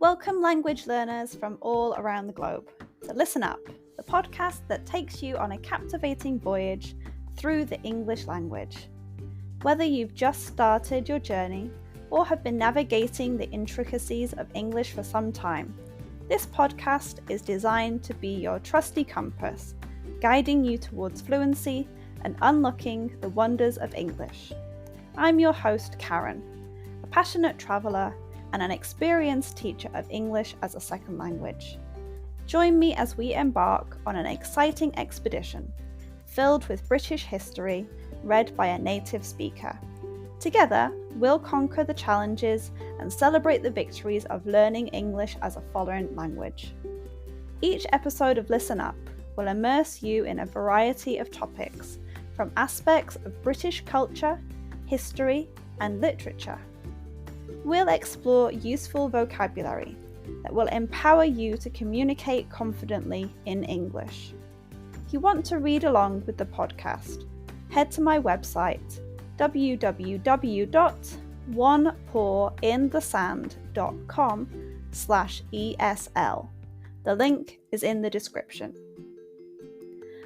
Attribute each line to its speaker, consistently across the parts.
Speaker 1: Welcome language learners from all around the globe to Listen Up, the podcast that takes you on a captivating voyage through the English language. Whether you've just started your journey or have been navigating the intricacies of English for some time, this podcast is designed to be your trusty compass, guiding you towards fluency and unlocking the wonders of English. I'm your host, Karen, a passionate traveller and an experienced teacher of English as a second language. Join me as we embark on an exciting expedition filled with British history read by a native speaker. Together, we'll conquer the challenges and celebrate the victories of learning English as a foreign language. Each episode of Listen Up will immerse you in a variety of topics, from aspects of British culture, history, and literature. We'll explore useful vocabulary that will empower you to communicate confidently in English. If you want to read along with the podcast, head to my website www.onepawinthesand.com/ESL. The link is in the description.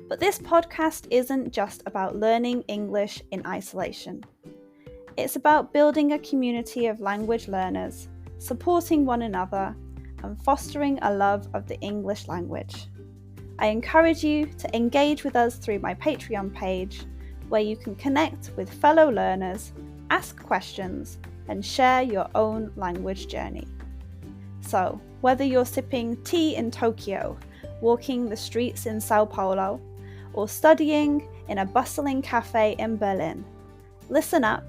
Speaker 1: But this podcast isn't just about learning English in isolation. It's about building a community of language learners, supporting one another, and fostering a love of the English language. I encourage you to engage with us through my Patreon page, where you can connect with fellow learners, ask questions, and share your own language journey. So, whether you're sipping tea in Tokyo, walking the streets in Sao Paulo, or studying in a bustling cafe in Berlin, Listen Up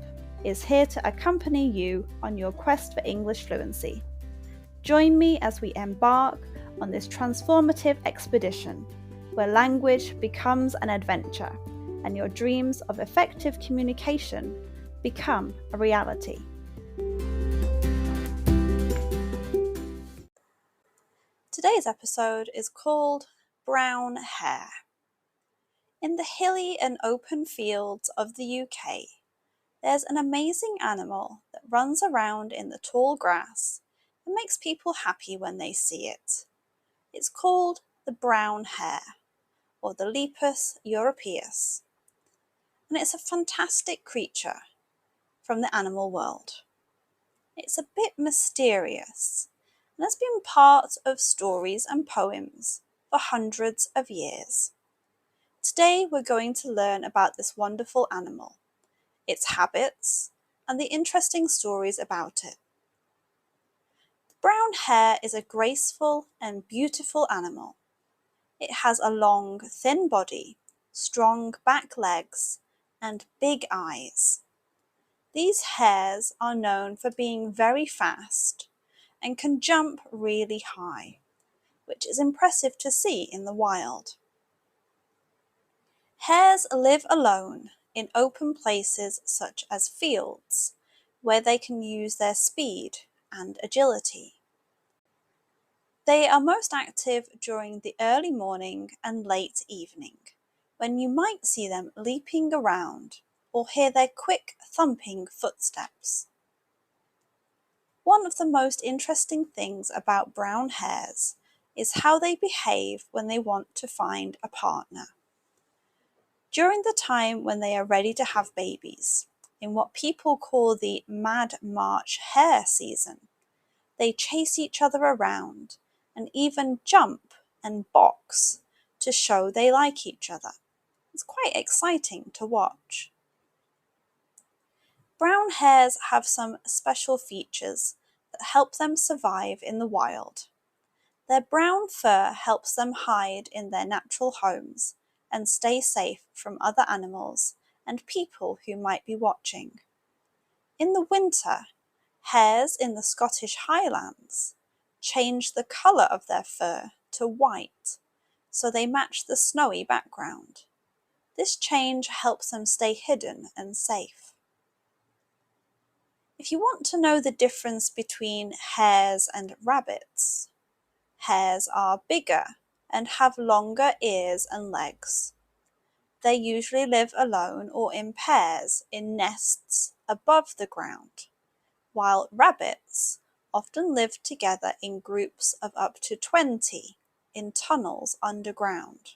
Speaker 1: is here to accompany you on your quest for English fluency. Join me as we embark on this transformative expedition, where language becomes an adventure and your dreams of effective communication become a reality. Today's episode is called Brown Hare. In the hilly and open fields of the UK, there's an amazing animal that runs around in the tall grass and makes people happy when they see it. It's called the brown hare, or the Lepus europaeus, and it's a fantastic creature from the animal world. It's a bit mysterious and has been part of stories and poems for hundreds of years. Today we're going to learn about this wonderful animal, its habits, and the interesting stories about it. The brown hare is a graceful and beautiful animal. It has a long, thin body, strong back legs, and big eyes. These hares are known for being very fast and can jump really high, which is impressive to see in the wild. Hares live alone in open places such as fields, where they can use their speed and agility. They are most active during the early morning and late evening, when you might see them leaping around or hear their quick thumping footsteps. One of the most interesting things about brown hares is how they behave when they want to find a partner. During the time when they are ready to have babies, in what people call the Mad March hare season, they chase each other around and even jump and box to show they like each other. It's quite exciting to watch. Brown hares have some special features that help them survive in the wild. Their brown fur helps them hide in their natural homes and stay safe from other animals and people who might be watching. In the winter, hares in the Scottish Highlands change the colour of their fur to white, so they match the snowy background. This change helps them stay hidden and safe. If you want to know the difference between hares and rabbits, hares are bigger and have longer ears and legs. They usually live alone or in pairs in nests above the ground, while rabbits often lived together in groups of up to 20 in tunnels underground.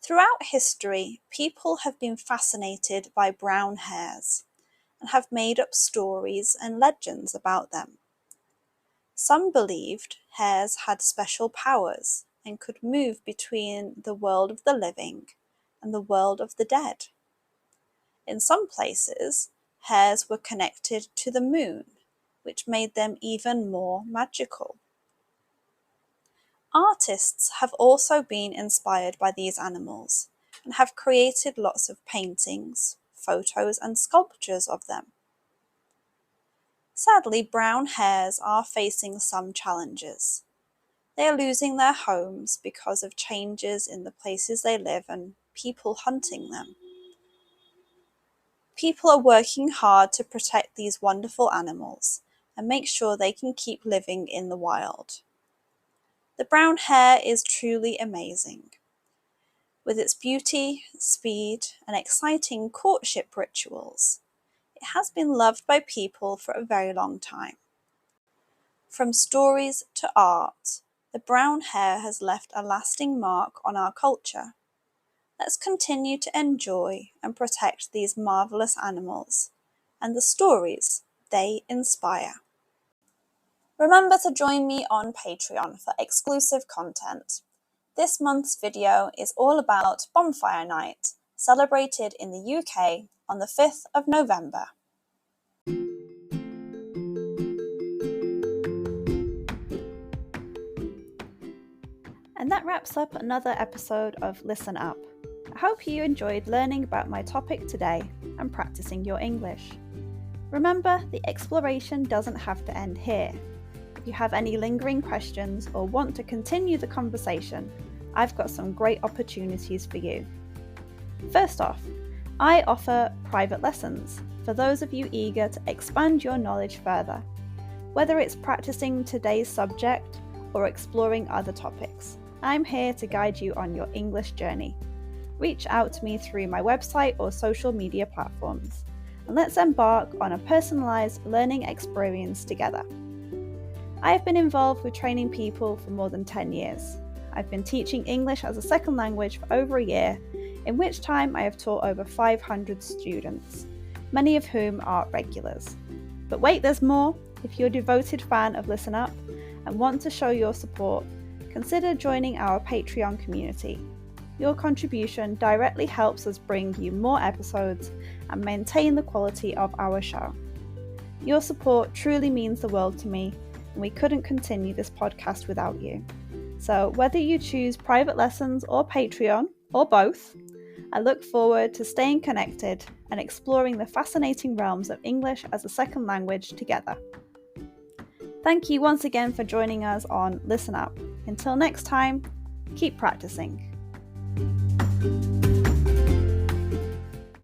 Speaker 1: Throughout history, people have been fascinated by brown hares and have made up stories and legends about them. Some believed hares had special powers and could move between the world of the living and the world of the dead. In some places, hares were connected to the moon, which made them even more magical. Artists have also been inspired by these animals and have created lots of paintings, photos, and sculptures of them. Sadly, brown hares are facing some challenges. They are losing their homes because of changes in the places they live and people hunting them. People are working hard to protect these wonderful animals and make sure they can keep living in the wild. The brown hare is truly amazing. With its beauty, speed, and exciting courtship rituals, it has been loved by people for a very long time. From stories to art, the brown hare has left a lasting mark on our culture. Let's continue to enjoy and protect these marvellous animals and the stories they inspire. Remember to join me on Patreon for exclusive content. This month's video is all about Bonfire Night, celebrated in the UK on the 5th of November. And that wraps up another episode of Listen Up. I hope you enjoyed learning about my topic today and practicing your English. Remember, the exploration doesn't have to end here. If you have any lingering questions or want to continue the conversation, I've got some great opportunities for you. First off, I offer private lessons for those of you eager to expand your knowledge further, whether it's practicing today's subject or exploring other topics. I'm here to guide you on your English journey. Reach out to me through my website or social media platforms, and let's embark on a personalised learning experience together. I have been involved with training people for more than 10 years. I've been teaching English as a second language for over a year, in which time I have taught over 500 students, many of whom are regulars. But wait, there's more. If you're a devoted fan of Listen Up and want to show your support, consider joining our Patreon community. Your contribution directly helps us bring you more episodes and maintain the quality of our show. Your support truly means the world to me, and we couldn't continue this podcast without you. So whether you choose private lessons or Patreon, or both, I look forward to staying connected and exploring the fascinating realms of English as a second language together. Thank you once again for joining us on Listen Up. Until next time, keep practicing.